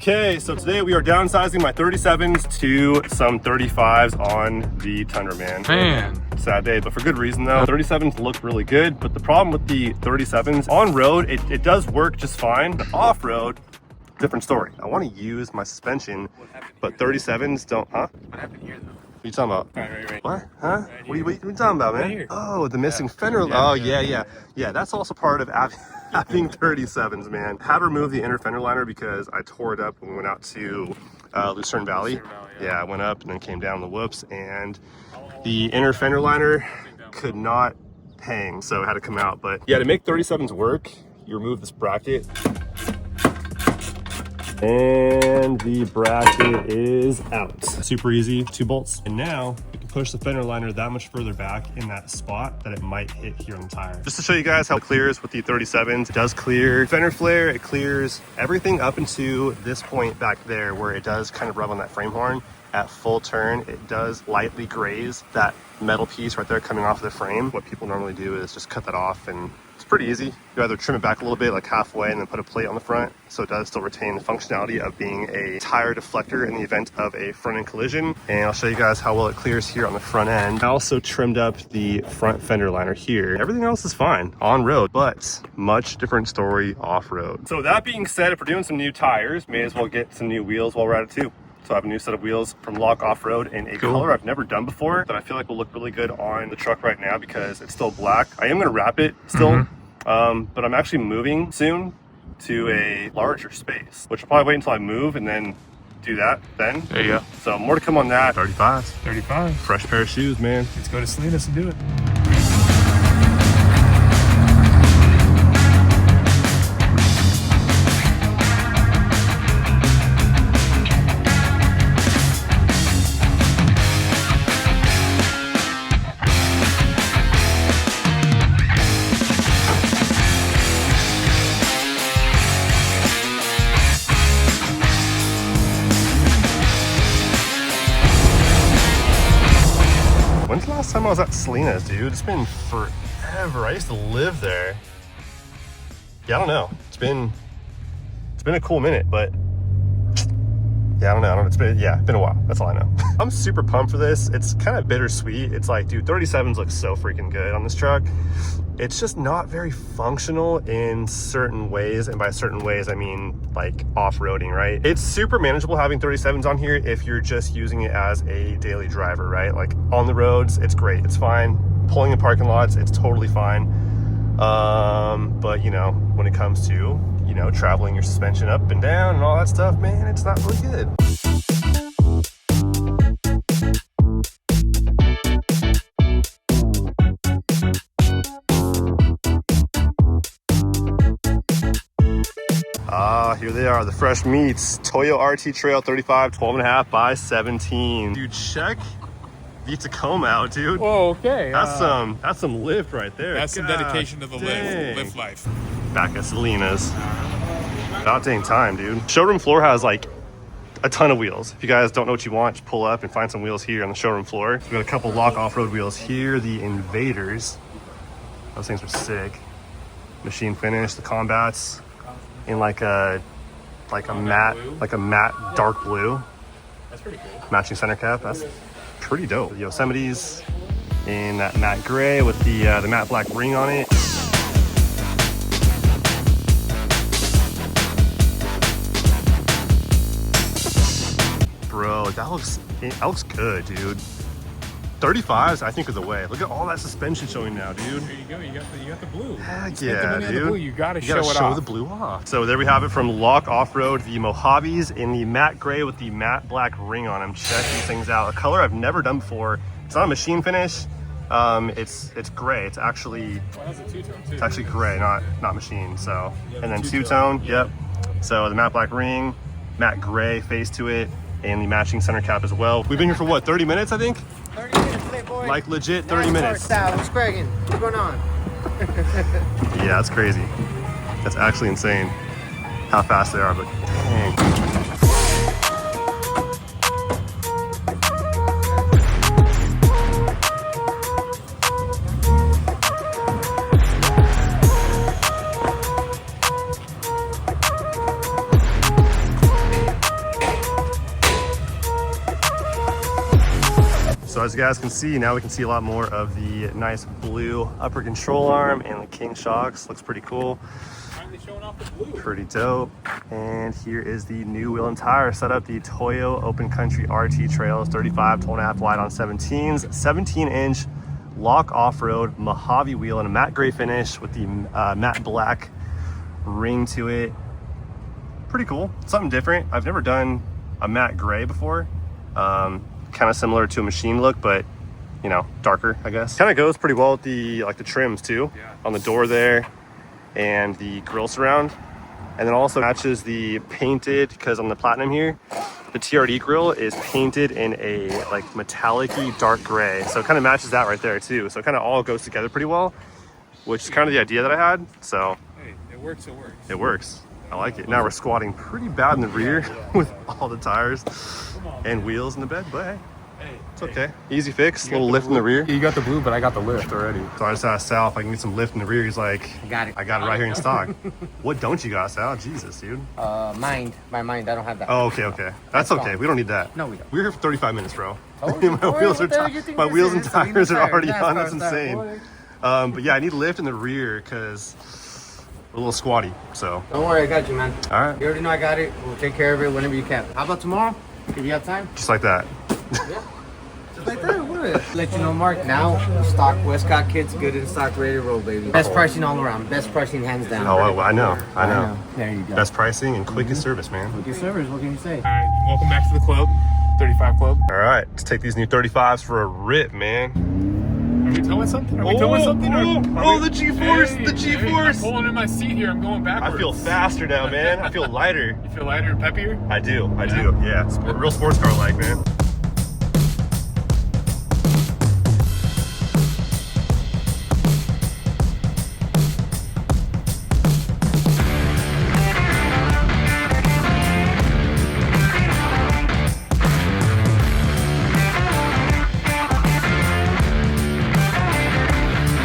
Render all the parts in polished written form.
Okay, so today we are downsizing my 37's to some 35's on the Tundra, man. Sad day, but for good reason though. 37's look really good, but the problem with the 37's, on road, it does work just fine. But off road, different story. I want to use my suspension, but 37's don't, huh? What happened here though? What are you talking about? Right. What? Huh? Right what are you talking about, man? Right Oh, the missing fender. Oh, yeah. That's also part of having 37's, man. Had to remove the inner fender liner because I tore it up when we went out to Lucerne Valley. Yeah, I went up and then came down the whoops, and the inner fender liner could not hang, so it had to come out. But yeah, to make 37's work, you remove this bracket, and the bracket is out. Super easy, 2 bolts. And now you can push the fender liner that much further back in that spot that it might hit here on the tire. Just to show you guys how it clears with the 37's, it does clear fender flare, it clears everything up into this point back there where it does kind of rub on that frame horn. At full turn, it does lightly graze that metal piece right there coming off of the frame. What people normally do is just cut that off, and it's pretty easy. You either trim it back a little bit, like halfway, and then put a plate on the front, so it does still retain the functionality of being a tire deflector in the event of a front-end collision. And I'll show you guys how well it clears here on the front end. I also trimmed up the front fender liner here. Everything else is fine on road, but much different story off road. So that being said, if we're doing some new tires, may as well get some new wheels while we're at it too. So I have a new set of wheels from Lock Off-Road in a color I've never done before that I feel like will look really good on the truck right now because it's still black. I am gonna wrap it still, but I'm actually moving soon to a larger space, which I'll probably wait until I move and then do that then. There you go. So more to come on that. 35's. 35. Fresh pair of shoes, man. Let's go to Salinas and do it. When's the last time I was at Salinas, dude? It's been forever. I used to live there. Yeah, I don't know. It's been a cool minute, but yeah, I don't know. It's been a while. That's all I know. I'm super pumped for this. It's kind of bittersweet. It's like, dude, 37's look so freaking good on this truck. It's just not very functional in certain ways. And by certain ways, I mean like off-roading, right? It's super manageable having 37's on here if you're just using it as a daily driver, right? Like on the roads, it's great. It's fine. Pulling in parking lots, it's totally fine. But you know, when it comes to, you know, traveling your suspension up and down and all that stuff, man, it's not really good. Here they are, the fresh meats. Toyo RT Trail 35, 12.5 by 17. Dude, check the Tacoma out, dude. Oh, okay. That's some lift right there. That's some dedication to the lift life. Back at Salinas. About dang time, dude. Showroom floor has like a ton of wheels. If you guys don't know what you want, just pull up and find some wheels here on the showroom floor. We got a couple Lock Off-Road wheels here, the Invaders. Those things are sick. Machine finish, the Combats in like a matte dark blue. That's pretty cool. Matching center cap. That's pretty dope. The Yosemites in that matte gray with the matte black ring on it. Bro, that looks good, dude. 35's, I think, are the way. Look at all that suspension showing now, dude. There you go. You got the blue. Heck yeah, dude. Blue. You gotta show the blue off. So there we have it from Lock Off-Road, the Mojaves in the matte gray with the matte black ring on them. Check these things out. A color I've never done before. It's not a machine finish. It's gray. It's actually two-tone too. It's actually gray, not machine. So and then two-tone. Yep. So the matte black ring, matte gray face to it, and the matching center cap as well. We've been here for what, 30 minutes, I think? 30 minutes today, boy. Like legit 30 minutes. What's cracking? What's going on? Yeah, that's crazy. That's actually insane how fast they are, but dang. So as you guys can see, now we can see a lot more of the nice blue upper control arm and the king shocks. Looks pretty cool. Finally showing off the blue. Pretty dope. And here is the new wheel and tire setup, the Toyo Open Country RT Trails, 35, 12.5 wide on 17s, 17-inch lock off-road Mojave wheel and a matte gray finish with the matte black ring to it. Pretty cool, something different. I've never done a matte gray before. Kind of similar to a machine look, but you know, darker, I guess. Kind of goes pretty well with the the trims too, on the door there and the grill surround. And then also matches the painted, because on the Platinum here, the TRD grill is painted in a like metallic-y dark gray. So it kind of matches that right there too. So it kind of all goes together pretty well, which is kind of the idea that I had. So Hey, it works, it works. it works. I like it. Now we're squatting pretty bad in the rear with all the tires and wheels in the bed, but hey, it's okay. Easy fix, a little lift in the rear. You got the blue, but I got the lift already. So I just asked Sal if I can get some lift in the rear. He's like, I got it. I got it right here in stock. What don't you got, Sal? Jesus, dude. Mind. My mind, I don't have that. Oh, okay. That's okay. We don't need that. No, we don't. We're here for 35 minutes, bro. Oh, my wheels, what the hell you think my this wheels and is? tires are already NASCAR on. That's style, insane. boy. But yeah, I need lift in the rear because we're a little squatty. So, Don't worry, I got you, man. all right, You already know I got it. We'll take care of it whenever you can. How about tomorrow? If you have time? just like that. Yeah. Just like that, what? Let you know, Mark. Now, stock Westcott kits, good in stock, ready to roll, baby. Best pricing all around. Best pricing hands down. Oh, I know. There you go. Best pricing and quickest service, man. Good service, what can you say? All right, welcome back to the club, 35 Club. All right, let's take these new 35s for a rip, man. Are we towing something? Are we towing something? The G-force, the G-force. I'm pulling in my seat here. I'm going backwards. I feel faster now, man. I feel lighter. You feel lighter and peppier? I do. Yeah, real sports car like, man.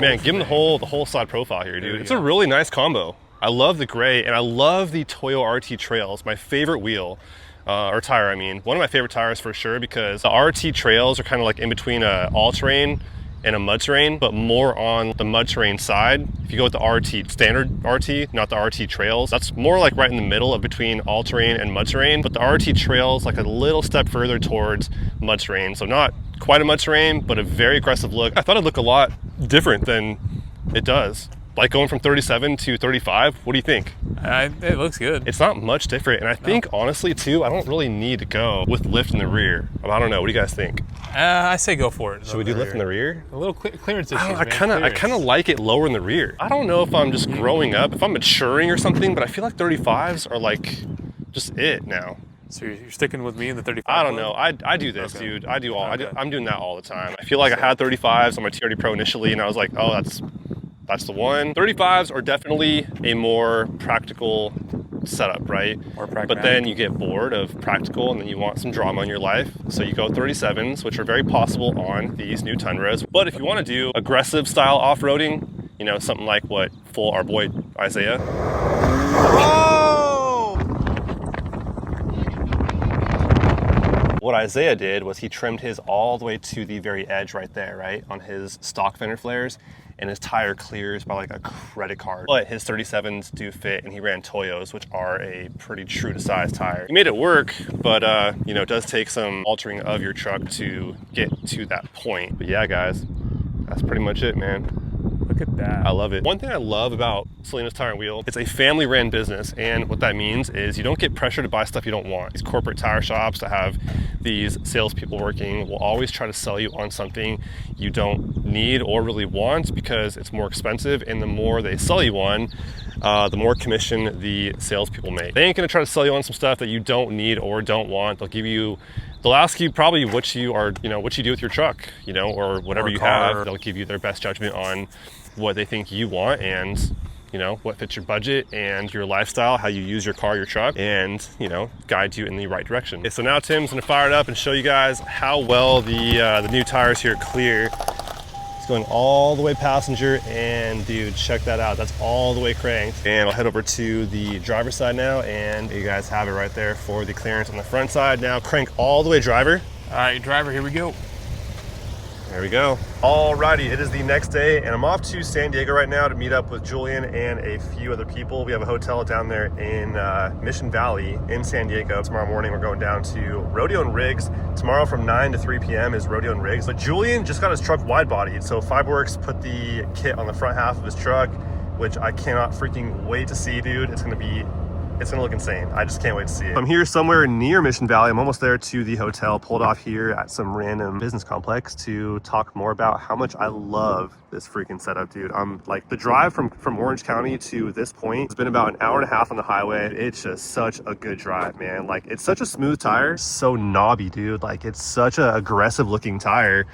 Man, give him the whole side profile here, dude. It's a really nice combo. I love the gray, and I love the Toyo RT Trails, my favorite wheel, or tire, I mean. One of my favorite tires for sure, because the RT Trails are kind of like in between a all-terrain and a mud terrain, but more on the mud terrain side. If you go with the RT, standard RT, not the RT Trails, that's more like right in the middle of between all terrain and mud terrain, but the RT Trails like a little step further towards mud terrain. So not quite a mud terrain, but a very aggressive look. I thought it'd look a lot different than it does. Like going from 37 to 35, what do you think? It looks good. It's not much different, and I think honestly too, I don't really need to go with lift in the rear. I don't know, what do you guys think? I say go for it. Should we do lift in the rear? A little clearance issues, I kind of like it lower in the rear. I don't know if I'm just growing up, if I'm maturing or something, but I feel like 35s are like just it now. So you're sticking with me in the 35? I don't know. I do this, Okay. dude. I'm doing that all the time. I feel like I had 35s on my TRD Pro initially, and I was like, oh, that's the one. 35s are definitely a more practical setup, right? More pragmatic. But then you get bored of practical and then you want some drama in your life. So you go 37s, which are very possible on these new Tundras. But if you want to do aggressive style off-roading, you know, something like what our boy Isaiah. What Isaiah did was he trimmed his all the way to the very edge right there, right? On his stock fender flares, and his tire clears by like a credit card. But his 37s do fit, and he ran Toyos, which are a pretty true to size tire. He made it work, but you know, it does take some altering of your truck to get to that point. But yeah, guys, that's pretty much it, man. Look at that. I love it. One thing I love about Salinas Tire and Wheel, it's a family ran business, and what that means is you don't get pressure to buy stuff you don't want. These corporate tire shops that have these salespeople working will always try to sell you on something you don't need or really want because it's more expensive, and the more they sell you on, the more commission the salespeople make. They ain't gonna try to sell you on some stuff that you don't need or don't want. They'll ask you probably what you do with your truck, you know, or whatever you have. They'll give you their best judgment on what they think you want and, you know, what fits your budget and your lifestyle, how you use your car, your truck, and, you know, guide you in the right direction. Okay, so now Tim's gonna fire it up and show you guys how well the new tires here clear. It's going all the way passenger, and dude, check that out. That's all the way cranked. And I'll head over to the driver's side now, and you guys have it right there for the clearance on the front side. Now crank all the way driver. All right, driver, here we go. There we go. Alrighty, it is the next day and I'm off to San Diego right now to meet up with Julian and a few other people. We have a hotel down there in Mission Valley in San Diego. Tomorrow morning we're going down to Rodeo and Rigs. Tomorrow from 9 to 3 p.m. is Rodeo and Rigs. But Julian just got his truck wide bodied. So Fibeworks put the kit on the front half of his truck, which I cannot freaking wait to see, dude. It's gonna look insane. I just can't wait to see it. I'm here somewhere near Mission Valley. I'm almost there to the hotel, pulled off here at some random business complex to talk more about how much I love this freaking setup, dude. I'm like, the drive from Orange County to this point, it's been about an hour and a half on the highway. It's just such a good drive, man. Like, it's such a smooth tire, so knobby, dude. Like, it's such a aggressive looking tire,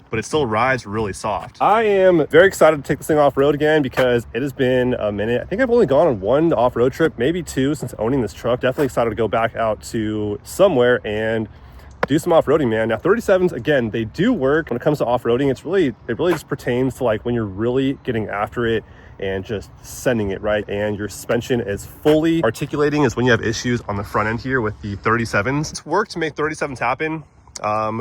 but it still rides really soft. I am very excited to take this thing off-road again because it has been a minute. I think I've only gone on one off-road trip, maybe two since owning this truck. Definitely excited to go back out to somewhere and do some off-roading, man. Now 37's, again, they do work when it comes to off-roading. It really just pertains to like when you're really getting after it and just sending it, right? And your suspension is fully articulating is when you have issues on the front end here with the 37's. It's worked to make 37's happen.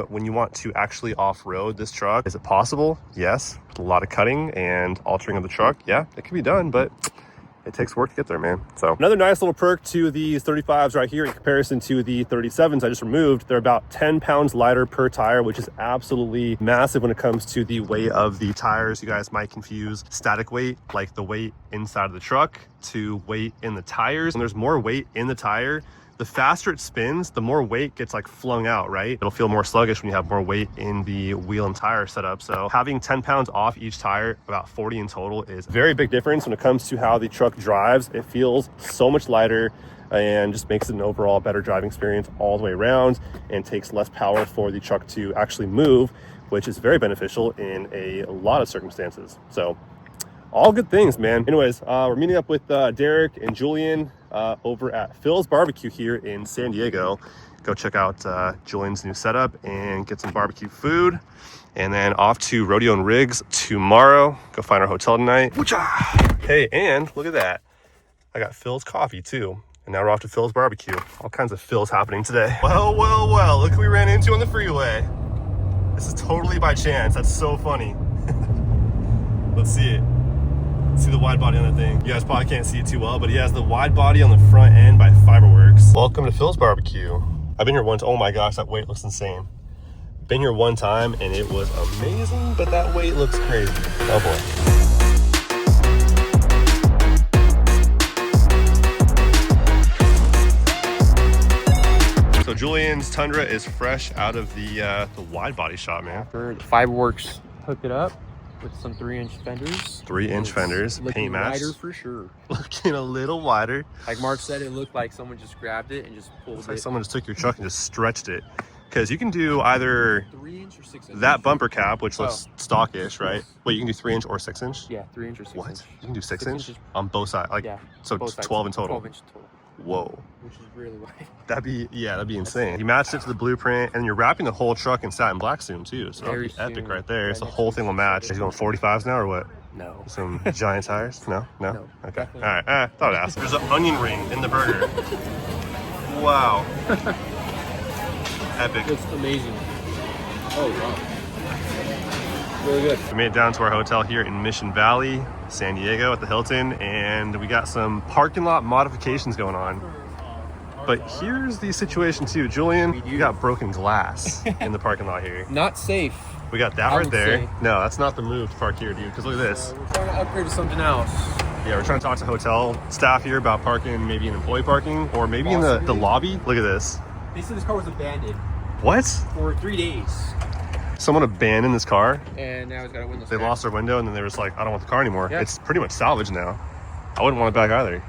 When you want to actually off-road this truck, is it possible? Yes. With a lot of cutting and altering of the truck, yeah, it can be done, but it takes work to get there, man. So another nice little perk to these 35's right here in comparison to the 37's I just removed, they're about 10 pounds lighter per tire, which is absolutely massive when it comes to the weight of the tires. You guys might confuse static weight, like the weight inside of the truck, to weight in the tires. And there's more weight in the tire, the faster it spins, the more weight gets like flung out, right? It'll feel more sluggish when you have more weight in the wheel and tire setup. So having 10 pounds off each tire, about 40 in total, is a very big difference when it comes to how the truck drives. It feels so much lighter and just makes it an overall better driving experience all the way around and takes less power for the truck to actually move, which is very beneficial in a lot of circumstances. So all good things, man. Anyways, we're meeting up with Derek and Julian over at Phil's Barbecue here in San Diego. Go check out Julian's new setup and get some barbecue food. And then off to Rodeo and Rigs tomorrow. Go find our hotel tonight. Hey, and look at that. I got Phil's coffee too. And now we're off to Phil's Barbecue. All kinds of Phil's happening today. Well, look who we ran into on the freeway. This is totally by chance. That's so funny. Let's see it. See the wide body on the thing. You guys probably can't see it too well, but he has the wide body on the front end by Fibeworks. Welcome to Phil's Barbecue. I've been here once. Oh my gosh, that weight looks insane. Been here one time and it was amazing, but that weight looks crazy. Oh boy. So Julian's Tundra is fresh out of the wide body shop, man. After the Fibeworks hooked it up with some 3-inch fenders. 3-inch fenders, paint matched. Wider for sure. Looking a little wider. Like Mark said, it looked like someone just grabbed it and just pulled It's it. like someone just took your truck and just stretched it. Because you can do either 3-inch or 6-inch. that bumper cap, which looks stockish, right? Wait, you can do 3-inch or 6-inch? Yeah, 3-inch or 6-inch. What? You can do 6-inch? inches. On both sides, like, Yeah, so both sides. 12 in total. 12-inch total, Whoa. which is really wide. That'd be insane. You matched it to the blueprint, and you're wrapping the whole truck in satin black soon too. So that'd be epic right there. So the whole thing will match. Is he going 45s now or what? No. Some giant tires? No? No, Okay. definitely All right. Thought I'd ask. There's an onion ring in the burger. Wow. Epic. It's amazing. Oh, wow. Really good. We made it down to our hotel here in Mission Valley, San Diego at the Hilton, and we got some parking lot modifications going on. But here's the situation too, Julian, you got broken glass in the parking lot here. Not safe. We got that I right would there. say. No, that's not the move to park here, dude, because look at this. We're trying to upgrade to something else. Yeah, we're trying to talk to hotel staff here about parking, maybe in employee parking, or maybe in the lobby. Look at this. They said this car was abandoned What? for 3 days. Someone abandoned this car. And now it's got a window. They lost their window, and then they were just like, I don't want the car anymore. Yeah. It's pretty much salvage now. I wouldn't want it back either.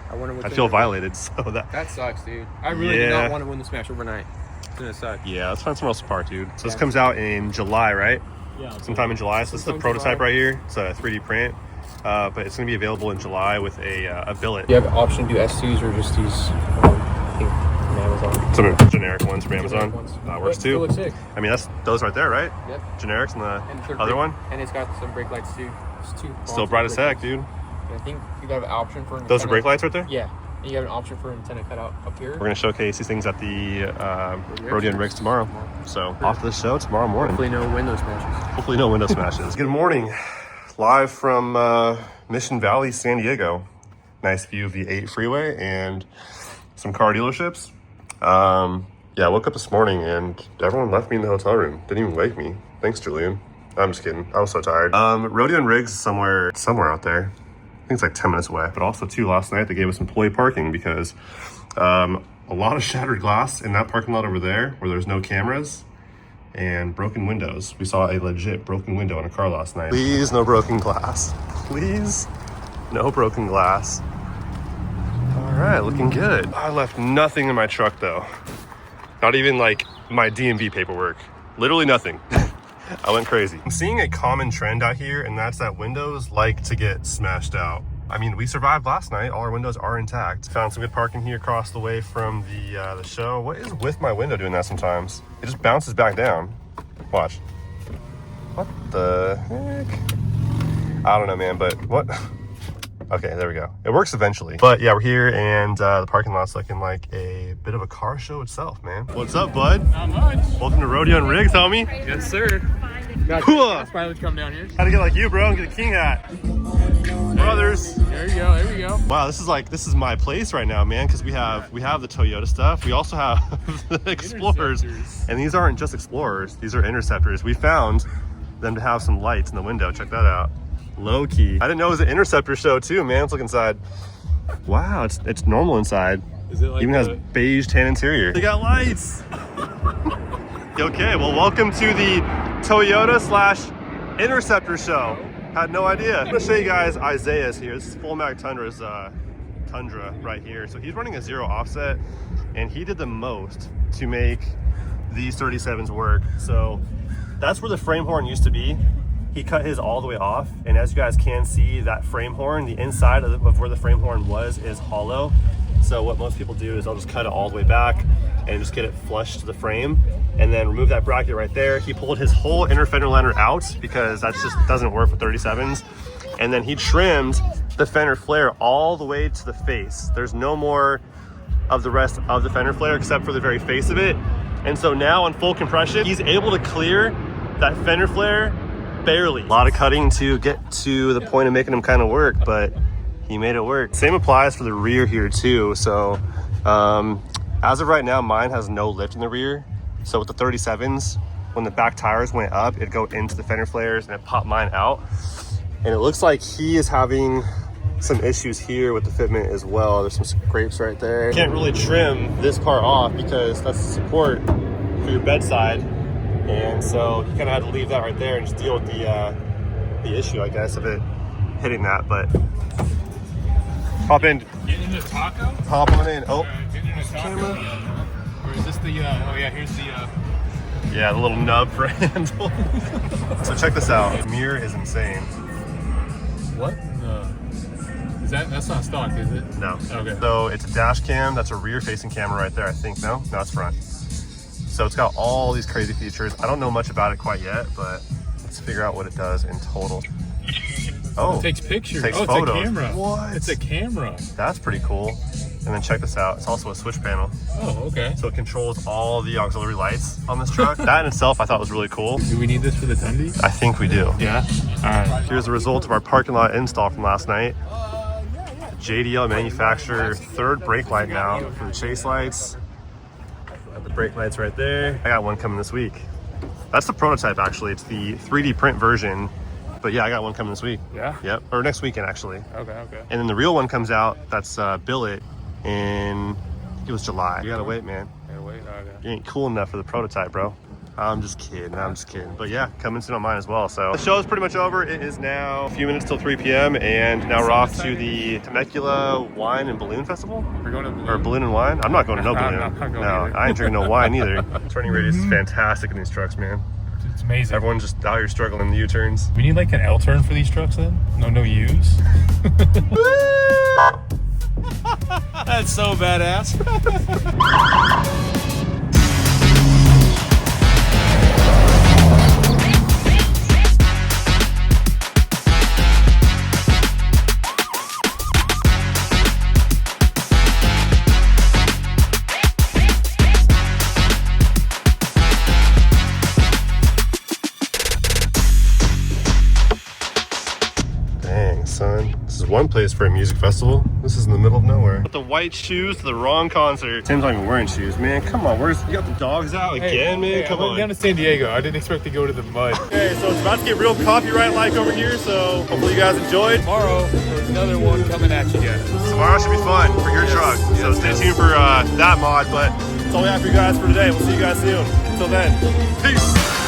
I wonder what I feel violated, so that... That sucks, dude. I really did not want to win the Smash overnight. It's gonna suck. Yeah, let's find somewhere else to park, dude. So this comes out in July, right? Yeah. Sometime in July. So this is the prototype right here. It's a 3D print, but it's going to be available in July with a billet. Do you have an option to do S2s or just these? I think from Amazon. Some generic ones from Amazon. Ones. That works It too. still looks sick. I mean, that's those right there, right? Yep. Generics and the And they're other brake- one. And it's got some brake lights too. It's two. Still bright as heck, dude. And I think you got an option for. Those are brake lights right there? Yeah. And you have an option for antenna cutout up here. We're gonna showcase these things at the Rodeo and Rigs tomorrow. So off to the show tomorrow morning. Hopefully no window smashes. Hopefully no window smashes. Good morning, live from Mission Valley, San Diego. Nice view of the 8 freeway and some car dealerships. Yeah, I woke up this morning and everyone left me in the hotel room. Didn't even wake me. Thanks, Julian. I'm just kidding. I was so tired. Rodeo and Rigs is somewhere out there. I think it's like 10 minutes away. But also too, last night they gave us employee parking because a lot of shattered glass in that parking lot over there where there's no cameras and broken windows. We saw a legit broken window in a car last night. Please, no broken glass. Please, no broken glass. All right, looking good. I left nothing in my truck though. Not even like my DMV paperwork. Literally nothing. I went crazy. I'm seeing a common trend out here, and that's that windows like to get smashed out. I mean, we survived last night. All our windows are intact. Found some good parking here across the way from the show. What is with my window doing that sometimes? It just bounces back down. Watch. What the heck? I don't know, man, but what? Okay, there we go. It works eventually. But yeah, we're here, and the parking lot's looking like a bit of a car show itself, man. What's up, bud? Not much. Welcome to Rodeo and Rigs, homie. Yes, sir. Cool. Finally come down here. How to get like you, bro, and get a king hat. Brothers. There you go. There we go. Wow, this is my place right now, man, because we have the Toyota stuff. We also have the Explorers. And these aren't just Explorers, these are Interceptors. We found them to have some lights in the window. Check that out. Low key. I didn't know it was an Interceptor show too, man. Let's look inside. Wow, it's normal inside. Is it like even has beige tan interior. They got lights. Okay, well, welcome to the Toyota / Interceptor show. Had no idea. I'm gonna show you guys Isaiah's here. This is Full Mag Tundra's Tundra right here. So he's running a 0 offset, and he did the most to make these 37's work. So that's where the frame horn used to be. He cut his all the way off, and as you guys can see, that frame horn, the inside of where the frame horn was is hollow. So what most people do is they'll just cut it all the way back and just get it flush to the frame and then remove that bracket right there. He pulled his whole inner fender liner out because that just doesn't work with 37's. And then he trimmed the fender flare all the way to the face. There's no more of the rest of the fender flare except for the very face of it. And so now on full compression, he's able to clear that fender flare barely. A lot of cutting to get to the point of making them kind of work, but he made it work. Same applies for the rear here too. So as of right now, mine has no lift in the rear. So with the 37's, when the back tires went up, it'd go into the fender flares and it popped mine out. And it looks like he is having some issues here with the fitment as well. There's some scrapes right there. Can't really trim this part off because that's the support for your bedside. And so you kind of had to leave that right there and just deal with the issue, I guess, of it hitting that. But hop in. Get in the taco? Hop on in. Oh, Get in the taco. Or is this the, oh yeah, here's the, yeah, the little nub for handle. So check this out. The mirror is insane. what? Is that's not stock, is it? No. Okay. So it's a dash cam. That's a rear-facing camera right there, I think. No, it's front. So it's got all these crazy features. I don't know much about it quite yet, but let's figure out what it does in total. Oh, it takes pictures. Takes it's photos. a camera. What? It's a camera. That's pretty cool. And then check this out. It's also a switch panel. Oh, okay. So it controls all the auxiliary lights on this truck. That in itself I thought was really cool. Do we need this for the Tundi? I think we do. Yeah. All right. Here's the result of our parking lot install from last night. JDL manufacturer third brake light now for the chase lights. Got the brake lights right there. I got one coming this week. That's the prototype actually. It's the 3D print version. But yeah, I got one coming this week. Yeah? Yep. Or next weekend actually. Okay. And then the real one comes out, that's billet in, it was July. You gotta wait, man. Hey, wait. Okay. You ain't cool enough for the prototype, bro. I'm just kidding. But yeah, coming soon on mine as well. So the show is pretty much over. It is now a few minutes till 3 p.m. and now we're off to the Temecula Wine and Balloon Festival. We're going to Balloon. Or Balloon and Wine? I'm not going to no balloon. I'm not going no, either. I ain't drinking no wine either. Turning radius is fantastic in these trucks, man. It's amazing. Everyone's just out here struggling in the U-turns. We need like an L turn for these trucks then? No U's? That's so badass. one place for a music festival. This is in the middle of nowhere. With the white shoes to the wrong concert. Tim's not even wearing shoes, man. Come on, you got the dogs out again, man? Come on. I'm down to San Diego. I didn't expect to go to the mud. Okay, so it's about to get real copyright-like over here, so hopefully you guys enjoyed. Tomorrow, there's another one coming at you guys. Tomorrow should be fun for your truck. So stay tuned for that mod, but that's all we have for you guys for today. We'll see you guys soon. Until then, peace.